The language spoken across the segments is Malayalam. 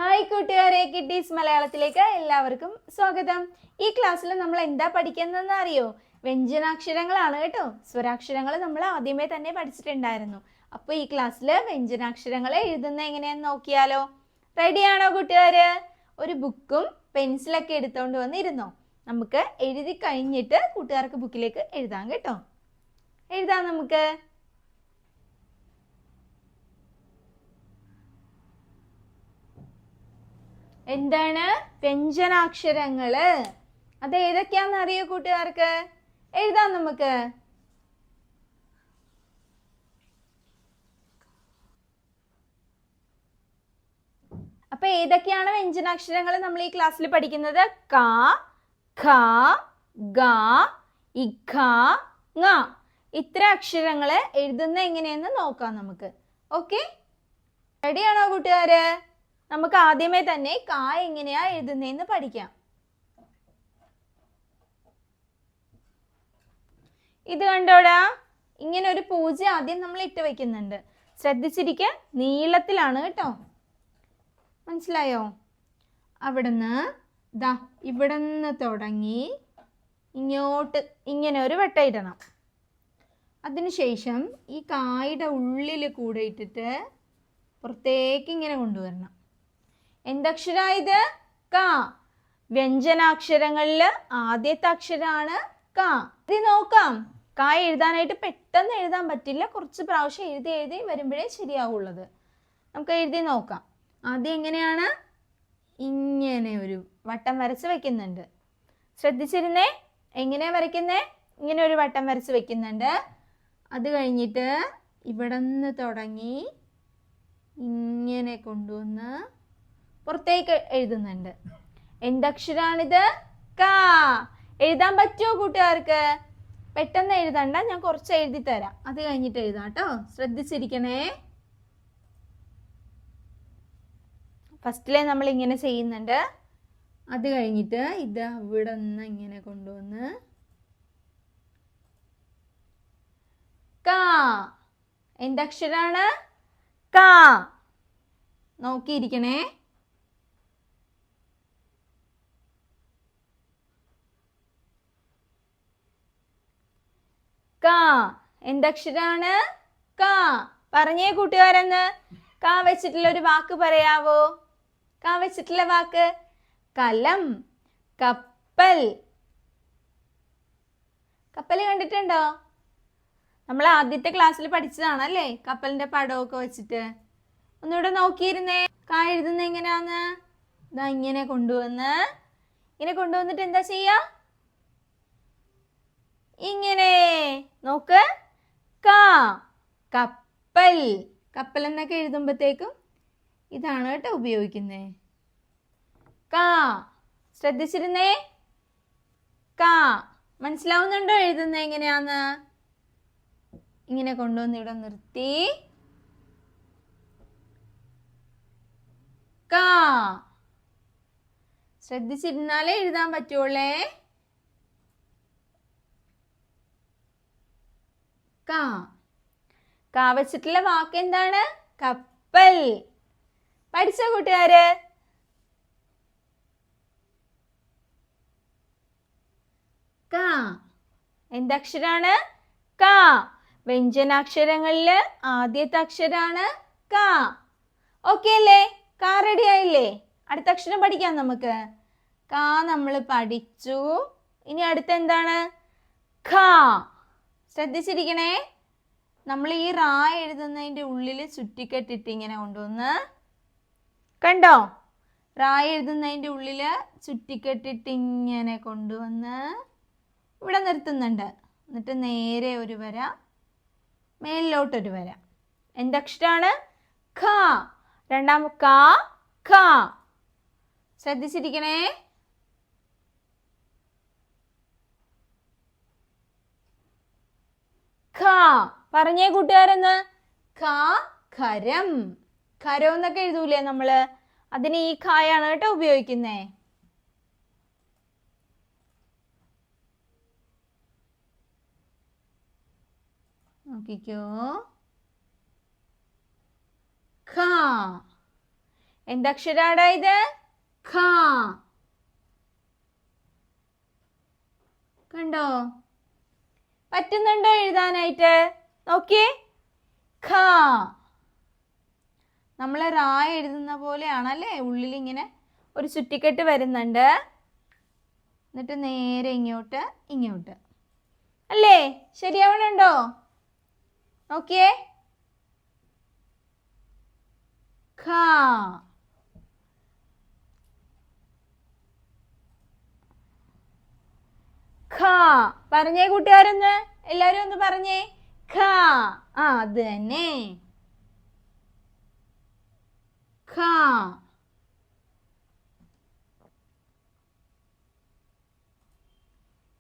ഹായ് കൂട്ടുകാരെ, കിഡീസ് മലയാളത്തിലേക്ക് എല്ലാവർക്കും സ്വാഗതം. ഈ ക്ലാസ്സിൽ നമ്മൾ എന്താ പഠിക്കുന്നതെന്ന് അറിയോ? വ്യഞ്ജനാക്ഷരങ്ങളാണ് കേട്ടോ. സ്വരാക്ഷരങ്ങൾ നമ്മൾ ആദ്യമേ തന്നെ പഠിച്ചിട്ടുണ്ടായിരുന്നു. അപ്പോൾ ഈ ക്ലാസ്സിൽ വ്യഞ്ജനാക്ഷരങ്ങൾ എഴുതുന്നത് എങ്ങനെയാന്ന് നോക്കിയാലോ? റെഡിയാണോ കൂട്ടുകാര്? ഒരു ബുക്കും പെൻസിലൊക്കെ എടുത്തോണ്ട് വന്നിരുന്നോ? നമുക്ക് എഴുതി കഴിഞ്ഞിട്ട് കൂട്ടുകാർക്ക് ബുക്കിലേക്ക് എഴുതാം കേട്ടോ. എഴുതാം നമുക്ക്. എന്താണ് വ്യഞ്ജനാക്ഷരങ്ങള്? അത് ഏതൊക്കെയാന്ന് അറിയോ കൂട്ടുകാർക്ക്? എഴുതാം നമുക്ക്. അപ്പൊ ഏതൊക്കെയാണ് വ്യഞ്ജനാക്ഷരങ്ങൾ നമ്മൾ ഈ ക്ലാസ്സിൽ പഠിക്കുന്നത്? ക, ഖ, ഗ, ഇഖ, ങ. ഇത്ര അക്ഷരങ്ങള് എഴുതുന്ന എങ്ങനെയെന്ന് നോക്കാം നമുക്ക്. ഓക്കെ, റെഡിയാണോ കൂട്ടുകാര്? നമുക്ക് ആദ്യമേ തന്നെ ക എങ്ങനെയാ എഴുതുന്നതെന്ന് പഠിക്കാം. ഇത് കണ്ടോടാ, ഇങ്ങനെ ഒരു പൂജ്യം ആദ്യം നമ്മൾ ഇട്ട് വെക്കുന്നുണ്ട്. ശ്രദ്ധിച്ചിരിക്ക, നീളത്തിലാണ് കേട്ടോ. മനസ്സിലായോ? അവിടുന്ന് ദാ ഇവിടുന്ന് തുടങ്ങി ഇങ്ങോട്ട് ഇങ്ങനെ ഒരു വട്ടം ഇടണം. അതിനുശേഷം ഈ കായുടെ ഉള്ളിൽ കൂടെ ഇട്ടിട്ട് പുറത്തേക്ക് ഇങ്ങനെ കൊണ്ടുവരണം. എന്തക്ഷരായത്? ക. വ്യഞ്ജനാക്ഷരങ്ങളിൽ ആദ്യത്തെ അക്ഷരമാണ് ക. ഇത് നോക്കാം. ക എഴുതാനായിട്ട് പെട്ടെന്ന് എഴുതാൻ പറ്റില്ല. കുറച്ച് പ്രാവശ്യം എഴുതി എഴുതി വരുമ്പോഴേ ശരിയാവുള്ളത്. നമുക്ക് എഴുതി നോക്കാം. ആദ്യം എങ്ങനെയാണ്? ഇങ്ങനെ ഒരു വട്ടം വരച്ച് വെക്കുന്നുണ്ട്. ശ്രദ്ധിച്ചിരുന്നേ, എങ്ങനെയാ വരയ്ക്കുന്നേ? ഇങ്ങനെ ഒരു വട്ടം വരച്ച് വെക്കുന്നുണ്ട്. അത് കഴിഞ്ഞിട്ട് ഇവിടെ നിന്ന് തുടങ്ങി ഇങ്ങനെ കൊണ്ടുവന്ന് പുറത്തേക്ക് എഴുതുന്നുണ്ട്. എന്തക്ഷരാണിത്? ക. എഴുതാൻ പറ്റുമോ കൂട്ടുകാർക്ക്? പെട്ടെന്ന് എഴുതണ്ട, ഞാൻ കുറച്ച് എഴുതി തരാം. അത് കഴിഞ്ഞിട്ട് എഴുതാം കേട്ടോ. ശ്രദ്ധിച്ചിരിക്കണേ. ഫസ്റ്റിലെ നമ്മൾ ഇങ്ങനെ ചെയ്യുന്നുണ്ട്. അത് കഴിഞ്ഞിട്ട് ഇത് ഇവിടെ നിന്ന് ഇങ്ങനെ കൊണ്ടുവന്ന് ക. എന്തക്ഷരാണ്? ക. നോക്കിയിരിക്കണേ. ക. എന്തക്ഷരാണ്? ക. പറഞ്ഞേ കൂട്ടുകാരെന്ന്. ക വെച്ചിട്ടുള്ള ഒരു വാക്ക് പറയാവോ? ക വെച്ചിട്ടുള്ള വാക്ക്. കലം, കപ്പൽ. കപ്പൽ കണ്ടിട്ടുണ്ടോ? നമ്മൾ ആദ്യത്തെ ക്ലാസ്സിൽ പഠിച്ചതാണല്ലേ കപ്പലിന്റെ പടമൊക്കെ വെച്ചിട്ട്. ഒന്നുകൂടെ നോക്കിയിരുന്നേ. ക എഴുതുന്ന എങ്ങനെയാന്ന്? ഇതാ ഇങ്ങനെ കൊണ്ടുവന്നിട്ട് എന്താ ചെയ്യാ? ഇങ്ങനെ നോക്ക്. ക. കപ്പൽ. കപ്പൽ എന്നൊക്കെ എഴുതുമ്പോഴത്തേക്കും ഇതാണ് കേട്ടോ ഉപയോഗിക്കുന്നേ. ക. ശ്രദ്ധിച്ചിരുന്നേ. ക. മനസ്സിലാവുന്നുണ്ടോ എഴുതുന്നത് എങ്ങനെയാന്ന്? ഇങ്ങനെ കൊണ്ടുവന്ന് ഇവിടെ നിർത്തി ക. ശ്രദ്ധിച്ചിരുന്നാലേ എഴുതാൻ പറ്റുള്ളേ. ക. ക വെച്ചിട്ടുള്ള വാക്ക് എന്താണ്? കപ്പൽ. പഠിച്ച കൂട്ടുകാര്? ക. എന്തക്ഷരാണ്? ക. വ്യഞ്ജനാക്ഷരങ്ങളില് ആദ്യത്തെ അക്ഷരാണ് ക. ഓക്കെ അല്ലേ? ക റെഡി ആയില്ലേ? അടുത്ത അക്ഷരം പഠിക്കാം നമുക്ക്. ക നമ്മൾ പഠിച്ചു. ഇനി അടുത്ത എന്താണ്? ഖ. ശ്രദ്ധിച്ചിരിക്കണേ. നമ്മൾ ഈ റാ എഴുതുന്നതിൻ്റെ ഉള്ളിൽ ചുറ്റിക്കെട്ടിട്ട് ഇങ്ങനെ കൊണ്ടുവന്ന് കണ്ടോ? റാ എഴുതുന്നതിൻ്റെ ഉള്ളിൽ ചുറ്റിക്കെട്ടിട്ട് ഇങ്ങനെ കൊണ്ടുവന്ന് ഇവിടെ നിർത്തുന്നുണ്ട്. എന്നിട്ട് നേരെ ഒരു വര, മേലിലോട്ടൊരു വര. എന്തക്ഷരാണ്? ഖ. രണ്ടാം ക, ഖ. ശ്രദ്ധിച്ചിരിക്കണേ. ഖ. പറഞ്ഞേ കൂട്ടുകാരെന്ന്. ഖ. ഖരം. ഖരം എന്നൊക്കെ എഴുതൂലേ നമ്മള്? അതിന് ഈ ഖയാണ് കേട്ടോ ഉപയോഗിക്കുന്നേ. നോക്കിക്കോ. ഖ. എന്തക്ഷരാടാ ഇത്? ഖ. കണ്ടോ? പറ്റുന്നുണ്ടോ എഴുതാനായിട്ട്? നോക്കിയേ, ഖ. നമ്മൾ റാ എഴുതുന്ന പോലെയാണല്ലേ, ഉള്ളിൽ ഇങ്ങനെ ഒരു ചുറ്റിക്കെട്ട് വരുന്നുണ്ട്, എന്നിട്ട് നേരെ ഇങ്ങോട്ട് ഇങ്ങോട്ട് അല്ലേ? ശരിയാവണുണ്ടോ? നോക്കിയേ, ഖ. ഖ പറഞ്ഞേ കൂട്ടുകാരൊന്ന്, എല്ലാരും ഒന്ന് പറഞ്ഞേ, ഖ. അത് തന്നെ, ഖ.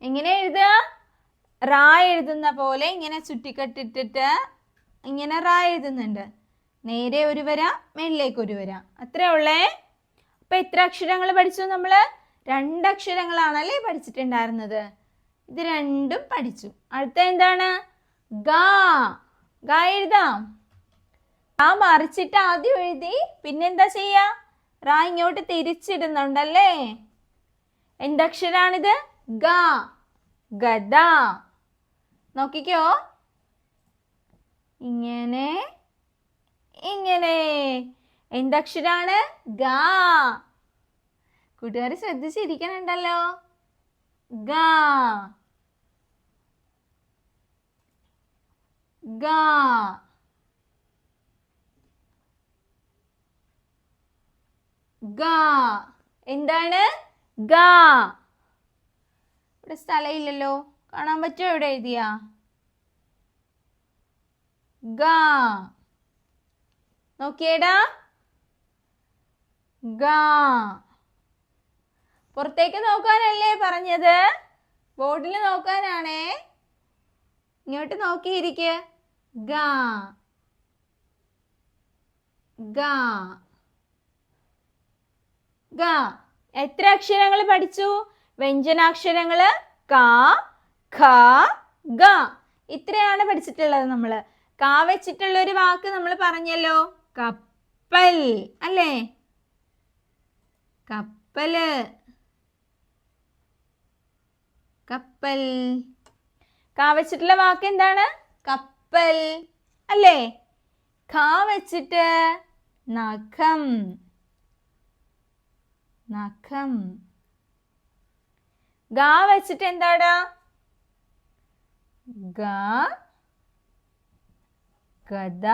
എങ്ങനെ എഴുതുക? റാ എഴുതുന്ന പോലെ ഇങ്ങനെ ചുറ്റിക്കെട്ടിട്ടിട്ട് ഇങ്ങനെ റാ എഴുതുന്നുണ്ട്. നേരെ ഒരു വര, മേളിലേക്ക് ഒരു വര, അത്രേ ഉള്ളേ. അപ്പൊ എത്ര അക്ഷരങ്ങൾ പഠിച്ചു നമ്മള്? 2 അക്ഷരങ്ങളാണല്ലേ പഠിച്ചിട്ടുണ്ടായിരുന്നത്. ഇത് രണ്ടും പഠിച്ചു. അടുത്ത എന്താണ്? ഗ. ഗ എഴുതാം. റാ മറിച്ചിട്ട് ആദ്യം എഴുതി, പിന്നെന്താ ചെയ്യാ? റാ ഇങ്ങോട്ട് തിരിച്ചിടുന്നുണ്ടല്ലേ. എന്തക്ഷരാണിത്? ഗ. ഗദ. നോക്കിക്കോ, ഇങ്ങനെ ഇങ്ങനെ. എന്തക്ഷരാണ്? ഗ. കൂട്ടുകാർ ശ്രദ്ധിച്ചിരിക്കണുണ്ടല്ലോ. ഗ. ഗ. ഗ. എന്താണ്? ഗ. ഇവിടെ സ്ഥലമില്ലല്ലോ, കാണാൻ പറ്റുമോ? ഇവിടെ എഴുതിയാ ഗ. നോക്കിയേടാ, ഗ. പുറത്തേക്ക് നോക്കാനല്ലേ പറഞ്ഞത്? ബോർഡിൽ നോക്കാനാണേ. ഇങ്ങോട്ട് നോക്കിയിരിക്കുക. ഗ. ഗ. ഗ. എത്ര അക്ഷരങ്ങൾ പഠിച്ചു? വ്യഞ്ജനാക്ഷരങ്ങള് ക, ഖ, ഗ. ഇത്രയാണ് പഠിച്ചിട്ടുള്ളത് നമ്മള്. ക വെച്ചിട്ടുള്ള ഒരു വാക്ക് നമ്മൾ പറഞ്ഞല്ലോ, കപ്പൽ അല്ലേ? കപ്പല്, കപ്പൽ. ക വെച്ചിട്ടുള്ള വാക്ക് എന്താണ്? കപ്പൽ അല്ലേ? ഖ വെച്ചിട്ട് നഖം, നഖം. ഗ വെച്ചിട്ട് എന്താടാ? ഗ, ഗദ.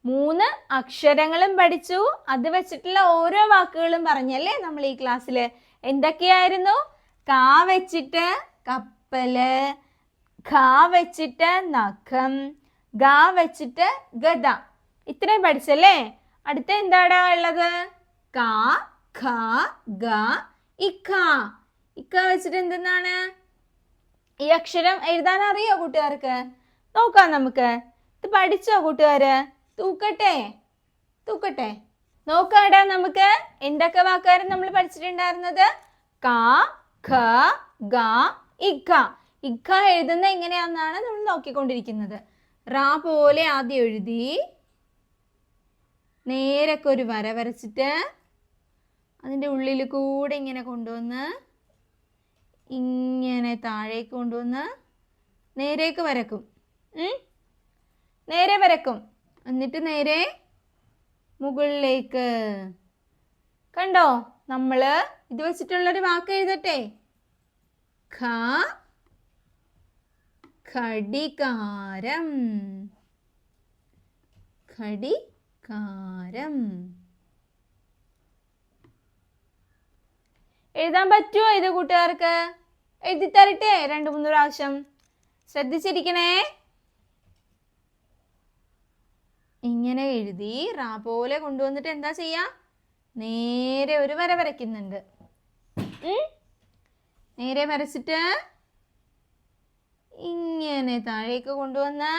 3 അക്ഷരങ്ങളും പഠിച്ചു. അത് വെച്ചിട്ടുള്ള ഓരോ വാക്കുകളും പറഞ്ഞല്ലേ നമ്മൾ ഈ ക്ലാസ്സിൽ. എന്തൊക്കെയായിരുന്നു? ക വെച്ചിട്ട് കപ്പല്, ഖ വെച്ചിട്ട് നഖം, ഗ വെച്ചിട്ട് ഗദ. ഇത്രയും പഠിച്ചല്ലേ? അടുത്ത എന്താടാ ഉള്ളത്? ക, ഖ, ഗ, ഇഖ. ഇഖ വെച്ചിട്ട് എന്തെന്നാണ്? ഈ അക്ഷരം എഴുതാൻ അറിയോ കൂട്ടുകാർക്ക്? നോക്കാം നമുക്ക്. ഇത് പഠിച്ചോ കൂട്ടുകാര്? തൂക്കട്ടെ, തൂക്കട്ടെ. നോക്കാടാ നമുക്ക് എന്തൊക്കെ വാക്കാരും നമ്മൾ പഠിച്ചിട്ടുണ്ടായിരുന്നത്? ക, ഖ, ഗ, ഇഖ. ഇഖ എഴുതുന്ന എങ്ങനെയാണെന്നാണ് നമ്മൾ നോക്കിക്കൊണ്ടിരിക്കുന്നത്. റാ പോലെ ആദ്യം എഴുതി, നേരൊക്കെ ഒരു വര വരച്ചിട്ട് അതിൻ്റെ ഉള്ളിൽ കൂടെ ഇങ്ങനെ കൊണ്ടുവന്ന് ഇങ്ങനെ താഴേക്ക് കൊണ്ടുവന്ന് നേരേക്ക് വരക്കും. നേരെ വരക്കും, എന്നിട്ട് നേരെ മുകളിലേക്ക്. കണ്ടോ? നമ്മൾ ഇത് വെച്ചിട്ടുള്ളൊരു വാക്ക് എഴുതട്ടെ. ഖ, ഘടികാരം, ഘടികാരം. എഴുതാൻ പറ്റുമോ ഇത് കൂട്ടുകാർക്ക്? എഴുതി തരട്ടെ 2-3 പ്രാവശ്യം? ശ്രദ്ധിച്ചിരിക്കണേ. ഇങ്ങനെ എഴുതി റാ പോലെ കൊണ്ടുവന്നിട്ട് എന്താ ചെയ്യാ? നേരെ ഒരു വര വരയ്ക്കുന്നുണ്ട്. നേരെ വരച്ചിട്ട് ഇങ്ങനെ താഴേക്ക് കൊണ്ടുവന്ന്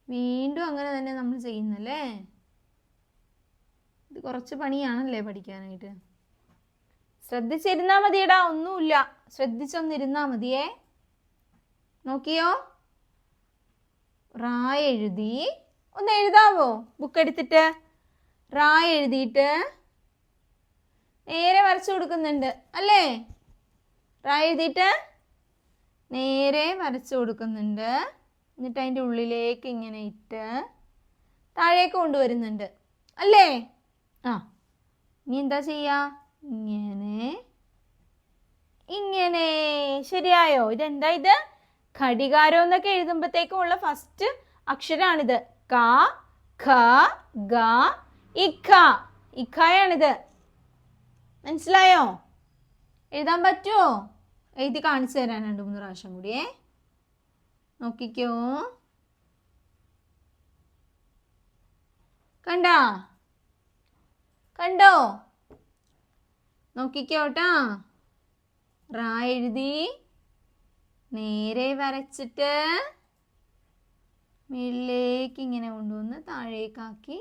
വീണ്ടും അങ്ങനെ തന്നെ നമ്മൾ ചെയ്യുന്നല്ലേ. ഇത് കുറച്ച് പണിയാണല്ലേ പഠിക്കാനായിട്ട്. ശ്രദ്ധിച്ചിരുന്നാ മതിയടാ, ഒന്നുമില്ല, ശ്രദ്ധിച്ചൊന്നിരുന്നാ മതിയേ. നോക്കിയോ? റാ എഴുതി ഒന്ന് എഴുതാവോ? ബുക്ക് എടുത്തിട്ട് റാ എഴുതിയിട്ട് നേരെ വരച്ചു കൊടുക്കുന്നുണ്ട് അല്ലേ? റാ എഴുതിയിട്ട് നേരെ വരച്ചു കൊടുക്കുന്നുണ്ട്. എന്നിട്ട് അതിൻ്റെ ഉള്ളിലേക്ക് ഇങ്ങനെ ഇട്ട് താഴേക്ക് കൊണ്ടുവരുന്നുണ്ട് അല്ലേ? ആ, ഇനി എന്താ ചെയ്യാ? ഇങ്ങനെ ഇങ്ങനെ. ശരിയായോ? ഇതെന്താ ഇത്? ഘടികാരം എന്നൊക്കെ എഴുതുമ്പോഴത്തേക്കും ഉള്ള ഫസ്റ്റ് അക്ഷരാണിത്. ക ഖ ഗ ഇഖ. ഇഖയാണിത്. മനസ്സിലായോ? എഴുതാൻ പറ്റുമോ? എഴുതി കാണിച്ചു തരാൻ 2-3 പ്രാവശ്യം കൂടിയേ. നോക്കിക്കോ. കണ്ടോ? നോക്കിക്കോട്ടാ. റാ എഴുതി നേരെ വരച്ചിട്ട് മേളിലേക്ക് ഇങ്ങനെ കൊണ്ടുവന്ന് താഴേക്കാക്കി.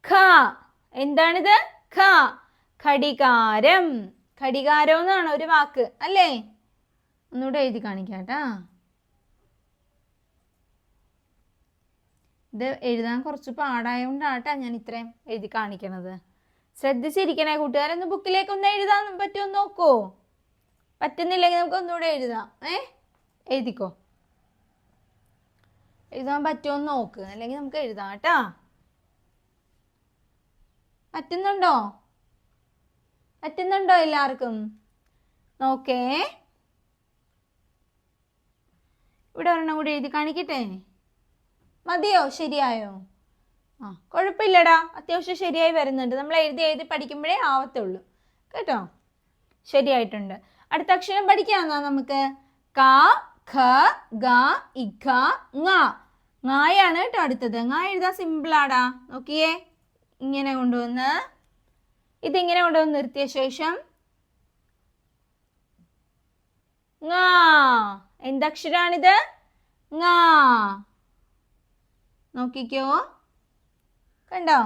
ഖ. എന്താണിത്? ഖ. ഘടികാരം. ഘടികാരം എന്നാണ് ഒരു വാക്ക് അല്ലേ? ഒന്നുകൂടെ എഴുതി കാണിക്കാട്ടാ. ഇത് എഴുതാൻ കുറച്ച് പാടായോണ്ടാട്ടാ ഞാൻ ഇത്രയും എഴുതി കാണിക്കണത്. ശ്രദ്ധിച്ചിരിക്കണേ കൂട്ടുകാരൊന്ന് ബുക്കിലേക്ക് ഒന്ന് എഴുതാൻ പറ്റുമോ നോക്കൂ. പറ്റുന്നില്ലെങ്കിൽ നമുക്ക് ഒന്നുകൂടെ എഴുതാം. എഴുതിക്കോ. എഴുതാൻ പറ്റുമോ നോക്ക്, അല്ലെങ്കിൽ നമുക്ക് എഴുതാം കേട്ടാ. പറ്റുന്നുണ്ടോ എല്ലാവർക്കും? നോക്കേ. ഇവിടെ ഒരെണ്ണം കൂടി എഴുതി കാണിക്കട്ടെ. മതിയോ? ശരിയായോ? കുഴപ്പമില്ലടാ, അത്യാവശ്യം ശരിയായി വരുന്നുണ്ട്. നമ്മൾ എഴുതി പഠിക്കുമ്പോഴേ ആവത്തുള്ളൂ കേട്ടോ. ശരിയായിട്ടുണ്ട്. അടുത്ത അക്ഷരം പഠിക്കാമെന്നാ നമുക്ക്. ക ഖ ഗ ഇഖ ങ. ങായാണ് കേട്ടോ അടുത്തത്. ങ എഴുതാൻ സിമ്പിളാടാ. നോക്കിയേ, ഇങ്ങനെ കൊണ്ടുവന്ന് ഇതിങ്ങനെ കൊണ്ടുവന്ന് നിർത്തിയ ശേഷം ങ. എന്തക്ഷരാണിത്? ങ. നോക്കിക്കോ. കണ്ടോ?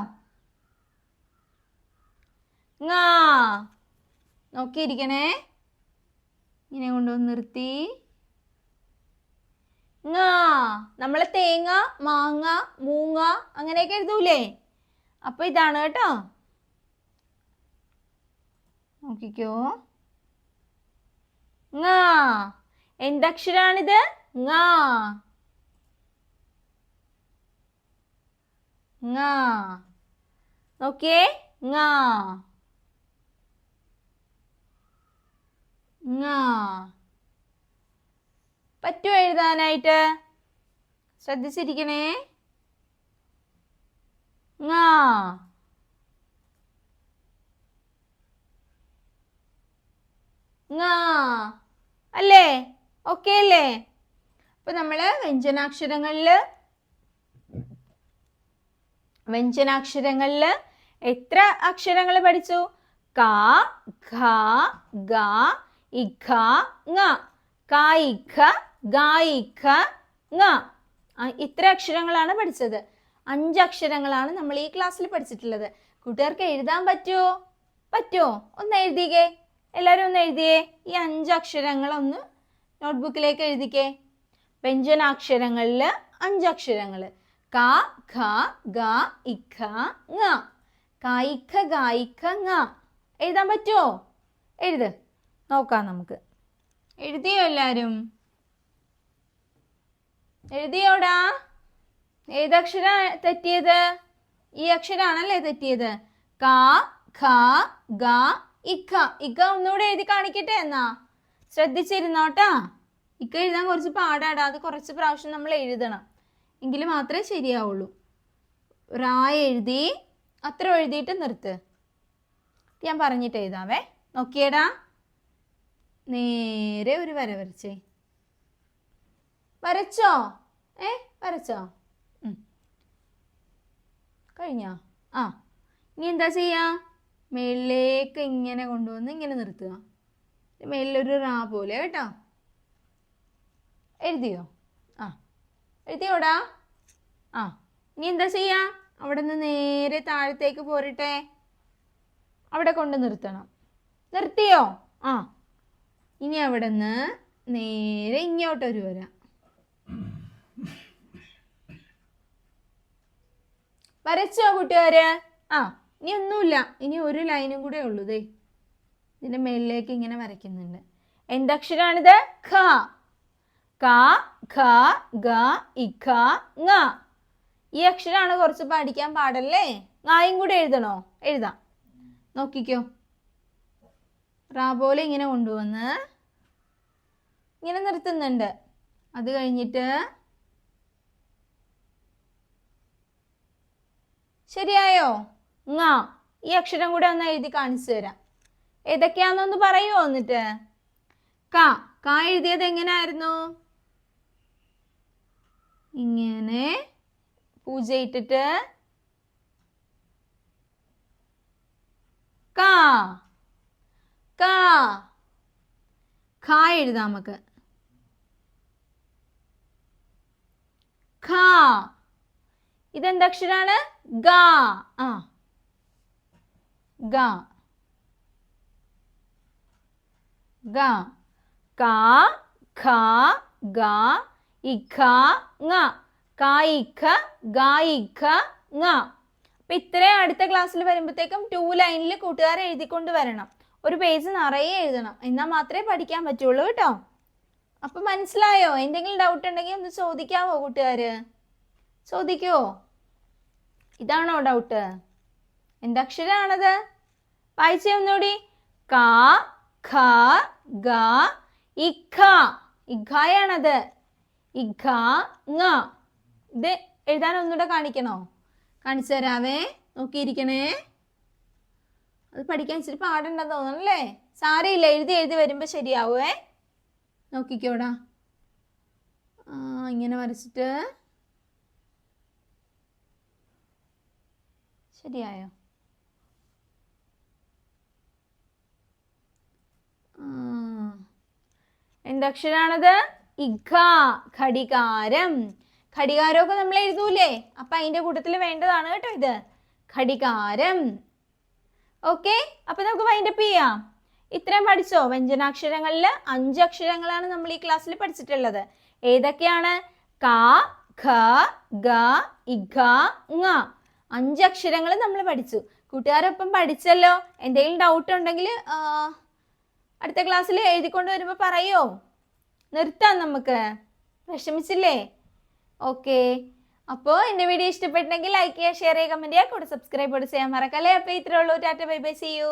ങ. നോക്കിയിരിക്കണേ. ഇങ്ങനെ കൊണ്ടുവന്ന് നിർത്തി. ങ. നമ്മൾ തേങ്ങ, മാങ്ങ, മൂങ്ങ അങ്ങനെയൊക്കെ എഴുതൂലേ? അപ്പൊ ഇതാണ് കേട്ടോ. നോക്കിക്കോ. ങ. എന്തക്ഷരാണിത്? ങ. ങ. നോക്കിയേ. ങ. ങ. പറ്റുമോ എഴുതാനായിട്ട്? ശ്രദ്ധിച്ചിരിക്കണേ. ങ. ങ. അല്ലേ? ഓക്കെ അല്ലേ? അപ്പൊ നമ്മള് വ്യഞ്ജനാക്ഷരങ്ങളില് എത്ര അക്ഷരങ്ങൾ പഠിച്ചു? ക ഖ ഗ ഇഖ ങ. ക ഇഖ ഗ ഇഖ ങ. ഇത്ര അക്ഷരങ്ങളാണ് പഠിച്ചത്. 5 അക്ഷരങ്ങളാണ് നമ്മൾ ഈ ക്ലാസ്സിൽ പഠിച്ചിട്ടുള്ളത്. കൂട്ടുകാർക്ക് എഴുതാൻ പറ്റുമോ? ഒന്ന് എഴുതിക്കേ. എല്ലാവരും ഒന്ന് എഴുതിയേ. ഈ 5 അക്ഷരങ്ങൾ ഒന്ന് നോട്ട്ബുക്കിലേക്ക് എഴുതിക്കേ. വ്യഞ്ജനാക്ഷരങ്ങളിൽ 5 അക്ഷരങ്ങൾ. ക ഖ ഗ ഇഖ ങ. ക ഇഖ ഗ ഇഖ ങ. എഴുതാൻ പറ്റുമോ? എഴുത് നോക്കാം നമുക്ക്. എഴുതിയോ എല്ലാവരും? എഴുതിയോടാ? ഏതക്ഷര തെറ്റിയത്? ഈ അക്ഷരാണല്ലേ തെറ്റിയത്. ക ഖ ഗ ഇഖ. ഇഖ ഒന്നുകൂടെ എഴുതി കാണിക്കട്ടെ എന്നാ. ശ്രദ്ധിച്ചിരുന്നോട്ടാ. ഇഖ എഴുതാൻ കുറച്ച് പാടാടാ. അത് കുറച്ച് പ്രാവശ്യം നമ്മൾ എഴുതണം, എങ്കിൽ മാത്രമേ ശരിയാവുള്ളൂ. റാ എഴുതി അത്ര എഴുതിയിട്ട് നിർത്ത്. ഞാൻ പറഞ്ഞിട്ട് എഴുതാവേ. നോക്കിയേടാ. നേരെ ഒരു വര വരച്ചേ. വരച്ചോ? വരച്ചോ? കഴിഞ്ഞോ? ഇനി എന്താ ചെയ്യാ? മേളിലേക്ക് ഇങ്ങനെ കൊണ്ടുവന്ന് ഇങ്ങനെ നിർത്തുക. മേളിലൊരു റാ പോലെ കേട്ടോ. എഴുതിയോ? എഴുതിയോടാ? ഇനി എന്താ ചെയ്യാ? അവിടെ നിന്ന് നേരെ താഴത്തേക്ക് പോരട്ടെ. അവിടെ കൊണ്ട് നിർത്തണം. നിർത്തിയോ? ഇനി അവിടെ നിന്ന് നേരെ ഇങ്ങോട്ടൊരു വര. വരച്ചോ കൂട്ടുകാര്? ആ, ഇനി ഒന്നുമില്ല, ഇനി ഒരു ലൈനും കൂടെ ഉള്ളൂ. ദേ ഇതിന്റെ മേളിലേക്ക് ഇങ്ങനെ വരയ്ക്കുന്നുണ്ട്. എന്തക്ഷരാണിത്? ഖ. ക, ഖ, ഗ, ഇഖ, ങ. ഈ അക്ഷരാണ് കുറച്ച് പഠിക്കാൻ പാടല്ലേ? ങായും കൂടെ എഴുതണോ? എഴുതാം. നോക്കിക്കോ. റാ പോലെ ഇങ്ങനെ കൊണ്ടുവന്ന് ഇങ്ങനെ നിർത്തുന്നുണ്ട്. അത് കഴിഞ്ഞിട്ട് ശരിയായോ? ങ. ഈ അക്ഷരം കൂടെ ഒന്ന് എഴുതി കാണിച്ചു തരാം. ഏതൊക്കെയാന്നൊന്ന് പറയുമോ എന്നിട്ട്? ക. ക എഴുതിയത് എങ്ങനെയായിരുന്നു? ഇങ്ങനെ പൂജ ഇട്ടിട്ട് ക. ക. ഖ എഴുതാം നമുക്ക്. ഖ. ഇതെന്തക്ഷരാണ്? ഗ. ആ, ഗ. ഗ. ക, ഖ, ഗ, ഇഖ, ങ. ക, ഇഖ, ഗ, ഇഖ, ങ. അപ്പൊ ഇത്രയും അടുത്ത ക്ലാസ്സിൽ വരുമ്പോഴത്തേക്കും 2 ലൈനിൽ കൂട്ടുകാരെ എഴുതിക്കൊണ്ട് വരണം. ഒരു പേജ് നിറയെ എഴുതണം, എന്നാൽ മാത്രമേ പഠിക്കാൻ പറ്റുള്ളൂ കേട്ടോ. അപ്പൊ മനസ്സിലായോ? എന്തെങ്കിലും ഡൗട്ട് ഉണ്ടെങ്കിൽ ഒന്ന് ചോദിക്കാവോ കൂട്ടുകാര്? ചോദിക്കുവോ? ഇതാണോ ഡൗട്ട്? എന്തക്ഷരാണത്? വായിച്ചേ ഒന്നുകൂടി. ക, ഖ, ഗ, ഇഖ. ഇഖയാണത്. ഇഖ, ങ. ഇത് എഴുതാൻ ഒന്നുകൂടെ കാണിക്കണോ? കാണിച്ചു തരാവേ. നോക്കിയിരിക്കണേ. അത് പഠിക്കാൻ ഇച്ചിരി പാടുണ്ടെന്ന് തോന്നണല്ലേ? സാരമില്ല, എഴുതി എഴുതി വരുമ്പോൾ ശരിയാവുവേ. നോക്കിക്കോടാ. ഇങ്ങനെ വരച്ചിട്ട് ശരിയായോ? എന്തക്ഷരാണത്? ഇഖ. ഘടികാരം. ഘടികാരമൊക്കെ നമ്മൾ എഴുതൂലേ? അപ്പൊ അതിന്റെ കൂട്ടത്തിൽ വേണ്ടതാണ് കേട്ടോ ഇത്. ഘടികാരം. ഓക്കെ, അപ്പൊ നമുക്ക് വൈൻഡപ്പ് ചെയ്യാം. ഇത്രയും പഠിച്ചോ? വ്യഞ്ജനാക്ഷരങ്ങളിൽ 5 അക്ഷരങ്ങളാണ് നമ്മൾ ഈ ക്ലാസ്സിൽ പഠിച്ചിട്ടുള്ളത്. ഏതൊക്കെയാണ്? ക, ഖ, ഗ, ഇഖ, ങ. 5 അക്ഷരങ്ങൾ നമ്മൾ പഠിച്ചു. കൂട്ടുകാരൊപ്പം പഠിച്ചല്ലോ. എന്തെങ്കിലും ഡൗട്ട് ഉണ്ടെങ്കിൽ അടുത്ത ക്ലാസ്സിൽ എഴുതിക്കൊണ്ട് വരുമ്പോൾ പറയോ? നിർത്താം നമുക്ക്. വിഷമിച്ചില്ലേ? ഓക്കെ, അപ്പോൾ എൻ്റെ വീഡിയോ ഇഷ്ടപ്പെട്ടെങ്കിൽ ലൈക്ക് ചെയ്യുക, ഷെയർ ചെയ്യുക, കമൻറ്റ് ചെയ്യുക, കൂടെ സബ്സ്ക്രൈബ് ചെയ്യാൻ മറക്കല്ലേ. അപ്പോൾ ഇത്രേ ഉള്ളൂ. Tata, bye bye, see U.